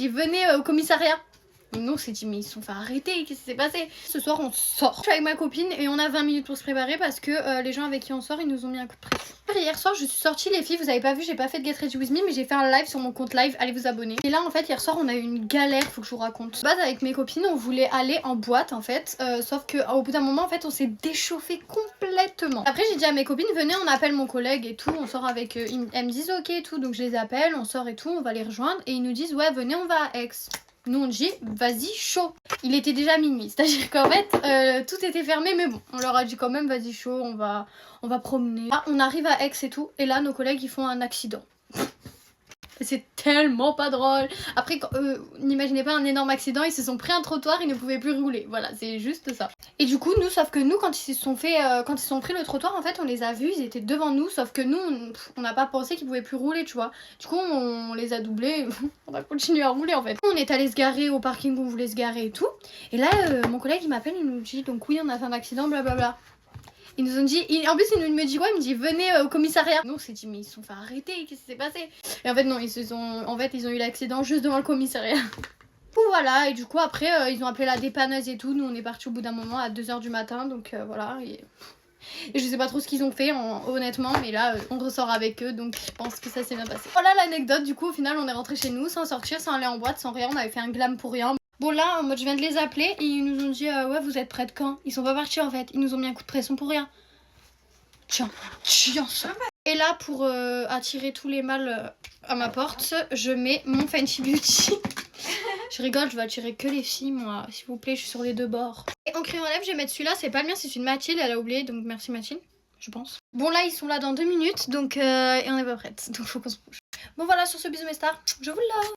dit venez au commissariat. Nous on s'est dit mais ils se sont fait arrêter, qu'est-ce qui s'est passé? Ce soir on sort. Je suis avec ma copine et on a 20 minutes pour se préparer parce que les gens avec qui on sort ils nous ont mis un coup de pression. Hier soir je suis sortie les filles, vous avez pas vu, j'ai pas fait de Get Ready With Me mais j'ai fait un live sur mon compte live, allez vous abonner. Et là en fait hier soir on a eu une galère, faut que je vous raconte. De base avec mes copines on voulait aller en boîte en fait, sauf que au bout d'un moment en fait on s'est déchauffé complètement. Après j'ai dit à mes copines venez on appelle mon collègue et tout, on sort avec elles me disent ok et tout, donc je les appelle, on sort et tout, on va les rejoindre et ils nous disent ouais venez on va à Aix. Nous on dit vas-y chaud. Il était déjà minuit, c'est-à-dire qu'en fait tout était fermé mais bon on leur a dit quand même vas-y chaud, on va promener. Ah, on arrive à Aix et tout et là nos collègues ils font un accident. C'est tellement pas drôle. Après, n'imaginez pas un énorme accident, ils se sont pris un trottoir, ils ne pouvaient plus rouler. Voilà, c'est juste ça. Et du coup, nous, sauf que nous, quand ils se sont pris le trottoir, en fait, on les a vus, ils étaient devant nous, sauf que nous, on n'a pas pensé qu'ils pouvaient plus rouler, tu vois. Du coup, on les a doublés, on a continué à rouler en fait. On est allé se garer au parking où on voulait se garer et tout. Et là, mon collègue, il m'appelle, il nous dit, donc oui, on a fait un accident, blablabla. Ils nous ont dit, en plus il me dit quoi? Il me dit venez au commissariat. Nous on s'est dit mais ils se sont fait arrêter, qu'est-ce qui s'est passé? Et en fait non, ils ont eu l'accident juste devant le commissariat. Bon voilà, et du coup après ils ont appelé la dépanneuse et tout. Nous on est parti au bout d'un moment à 2h du matin, donc voilà. Et je sais pas trop ce qu'ils ont fait honnêtement, mais là on ressort avec eux, donc je pense que ça s'est bien passé. Voilà l'anecdote, du coup au final on est rentré chez nous sans sortir, sans aller en boîte, sans rien, on avait fait un glam pour rien. Bon là, en mode je viens de les appeler et ils nous ont dit ouais vous êtes prêts de quand? Ils sont pas partis en fait, ils nous ont mis un coup de pression pour rien. Tiens ça. Et là pour attirer tous les mâles à ma porte, je mets mon Fenty Beauty. Je rigole, je vais attirer que les filles moi, s'il vous plaît, je suis sur les deux bords. Et en crayon à lèvres, je vais mettre celui-là, c'est pas le mien, c'est une Mathilde, elle a oublié, donc merci Mathilde, je pense. Bon là ils sont là dans 2 minutes, donc et on est pas prête, donc faut qu'on se bouge. Bon voilà, sur ce bisous mes stars, je vous love.